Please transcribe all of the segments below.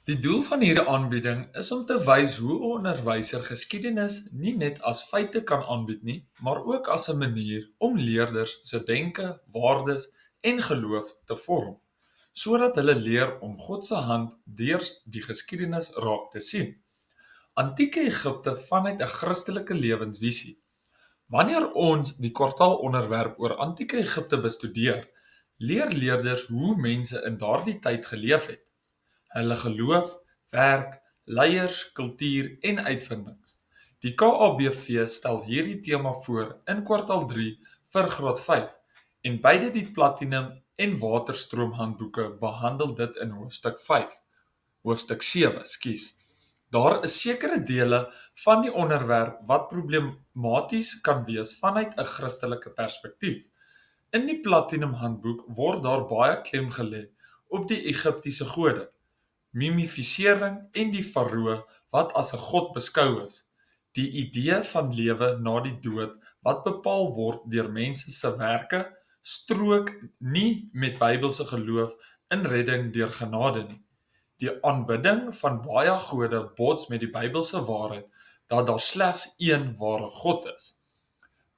Die doel van hierdie aanbieding is om te wys hoe 'n onderwyser geskiedenis nie net as feite kan aanbied nie, maar ook as 'n manier om leerders se denke, waardes en geloof te vorm, sodat hulle leer om God se hand deur die geskiedenis raak te sien. Antieke Egipte vanuit 'n Christelike lewensvisie. Wanneer ons die kwartaalonderwerp oor Antieke Egipte bestudeer, leer leerders hoe mense in daardie tyd geleef het, hulle geloof, werk, leiers, kultuur en uitvindings. Die KABV stel hierdie tema voor in kwartaal 3 vir graad 5 en beide die Platinum en Waterstroom handboeke behandel dit in hoofstuk 7, skus. Daar is sekere dele van die onderwerp wat problematies kan wees vanuit 'n Christelike perspektief. In die Platinum handboek word daar baie klem gelê op die Egiptiese gode, mumifisering en die farao wat as 'n god beskou is. Die idee van lewe na die dood wat bepaal word deur mense se werke strook nie met Bybelse geloof in redding deur genade nie. Die aanbidding van baie gode bots met die Bybelse waarheid dat daar slegs een ware God is.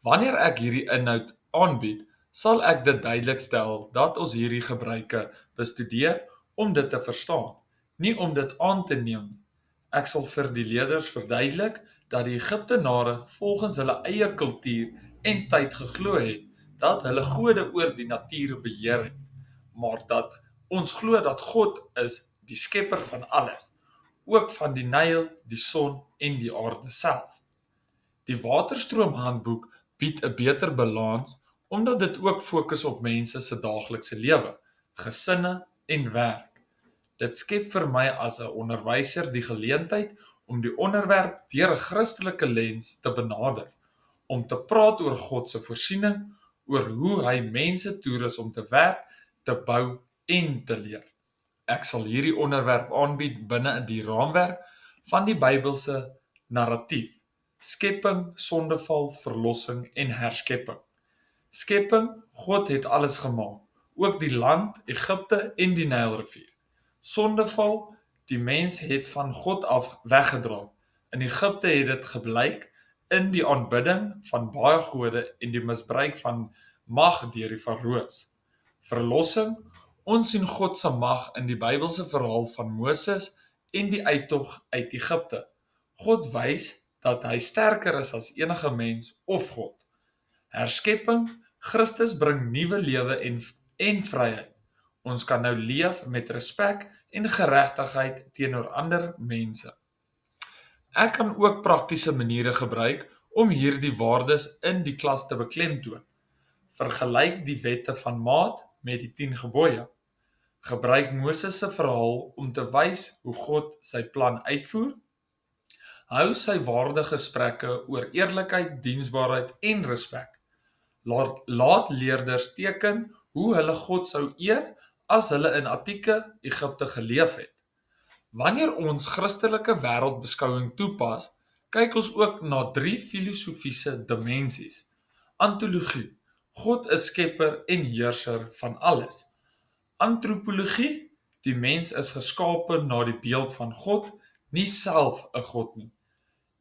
Wanneer ek hierdie inhoud aanbied, sal ek dit duidelik stel dat ons hierdie gebruike bestudeer om dit te verstaan, nie om dit aan te neem nie. Ek sal vir die leerders verduidelik dat die Egiptenare volgens hulle eie kultuur en tyd geglo het dat hulle gode oor die natuur beheer het, maar dat ons glo dat God is die skepper van alles, ook van die Nyl, die son en die aarde self. Die Waterstroom handboek bied 'n beter balans omdat dit ook fokus op mense se daaglikse lewe, gesinne en werk. Dit skep vir my as 'n onderwyser die geleentheid om die onderwerp deur 'n Christelike lens te benader, om te praat oor God se voorsiening, oor hoe hy mense toerus om te werk, te bou en te leer. Ek sal hierdie onderwerp aanbied binne die raamwerk van die Bybelse narratief: skepping, sondeval, verlossing en herskepping. Skepping, God het alles gemaak, ook die land, Egipte en die Nylrivier. Sondeval, die mens het van God af weggedraai. In Egipte het dit geblyk in die aanbidding van baie gode en die misbruik van mag deur die farao's. Verlossing, ons sien God se mag in die Bybelse verhaal van Moses en die uittog uit Egipte. God wys dat hy sterker is as enige mens of God. Herskepping, Christus bring nuwe lewe en vryheid. Ons kan nou leef met respek en geregtigheid teenoor ander mense. Ek kan ook praktiese maniere gebruik om hierdie waardes in die klas te beklemtoon. Vergelyk die wette van maat met die 10 gebooie. Gebruik Moses se verhaal om te wys hoe God sy plan uitvoer. Hou sy waardegesprekke oor eerlikheid, diensbaarheid en respek. Laat leerders teken hoe hulle God sou eer as hulle in antieke Egipte geleef het. Wanneer ons Christelike wêreldbeskouing toepas, kyk ons ook na 3 filosofiese dimensies. Antologie, God is skepper en heerser van alles. Antropologie, die mens is geskape na die beeld van God, nie self 'n God nie.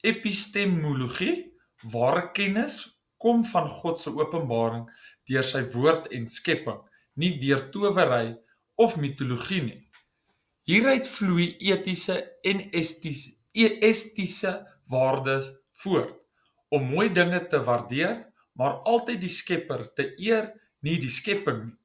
Epistemologie, ware kennis kom van God se openbaring deur sy woord en skepping, nie deur towery of mitologie nie. Hieruit vloei etiese en estiese waardes voort, om mooi dinge te waardeer, maar altyd die skepper te eer, nie die skepping nie.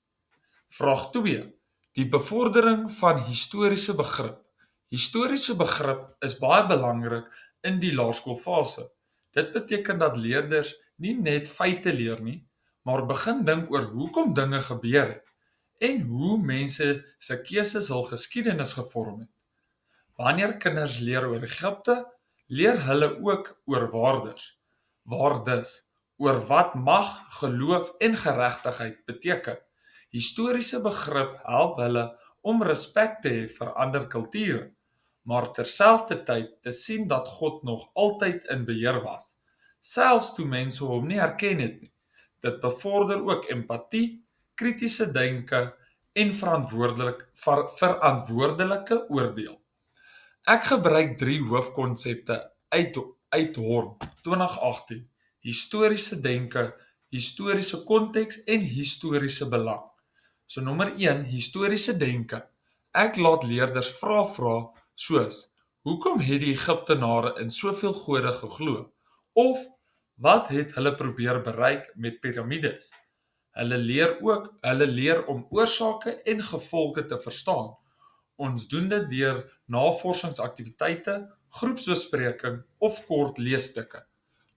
Vraag 2. Die bevordering van historiese begrip. Historiese begrip is baie belangrik in die laerskoolfase. Dit beteken dat leerders nie net feite leer nie, maar begin dink oor hoekom dinge gebeur het en hoe mense se keuses hul geskiedenis gevorm het. Wanneer kinders leer oor Egipte, leer hulle ook oor waardes, oor wat mag, geloof en geregtigheid beteken. Historiese begrip help hulle om respek te hê vir ander kulture, maar terselfdertyd te sien dat God nog altyd in beheer was, selfs toe mense hom nie herken het nie. Dit bevorder ook empatie, kritiese denke en verantwoordelike oordeel. Ek gebruik 3 hoofkonsepte uit Horn 2018: historiese denke, historiese konteks en historiese belang. So nommer 1, historiese denke. Ek laat leerders vra soos: hoekom het die Egiptenare in soveel gode geglo? Of wat het hulle probeer bereik met piramides? Hulle leer om oorsake en gevolge te verstaan. Ons doen dit deur navorsingsaktiwiteite, groepsbespreking of kort leesstukke.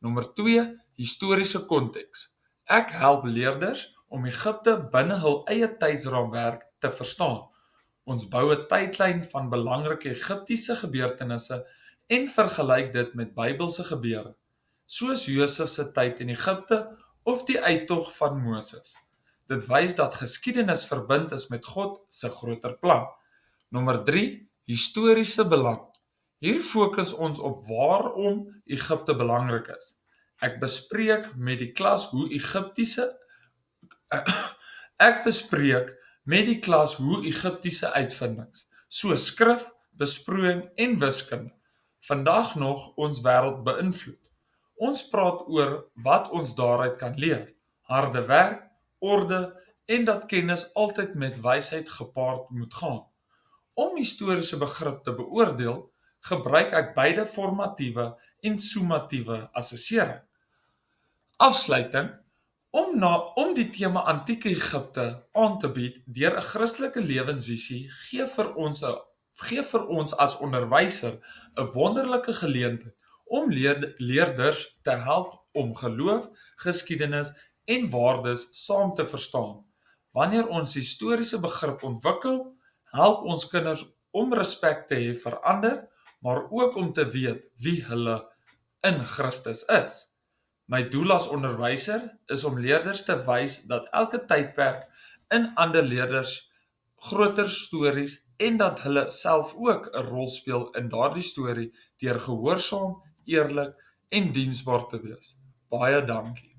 Nommer 2, historiese konteks. Ek help leerders om Egipte binne hul eie tydsraamwerk te verstaan. Ons bou 'n tydlyn van belangrike Egiptiese gebeurtenisse en vergelyk dit met Bybelse gebeure, soos Josef se tyd in Egipte of die uittog van Moses. Dit wys dat geskiedenis verbind is met God se groter plan. Nommer 3, historiese belang. Hier fokus ons op waarom Egipte belangrik is. Ek bespreek met die klas hoe Egiptiese uitvindings, soos skrif, besproeiing en wiskunde, vandag nog ons wêreld beïnvloed. Ons praat oor wat ons daaruit kan leer: harde werk, orde en dat kennis altyd met wysheid gepaard moet gaan. Om historiese begrip te beoordeel, gebruik ek beide formatiewe en summatiewe assessering. Afsluiting: Om die tema antieke Egipte aan te bied deur 'n Christelike lewensvisie gee vir ons as onderwyser 'n wonderlike geleentheid om leerders te help om geloof, geskiedenis en waardes saam te verstaan. Wanneer ons historiese begrip ontwikkel, help ons kinders om respek te hê vir ander, maar ook om te weet wie hulle in Christus is. My doel as onderwyser is om leerders te wys dat elke tydperk in ander leerders groter stories en dat hulle self ook 'n rol speel in daardie storie deur gehoorsaam, eerlik en diensbaar te wees. Baie dankie.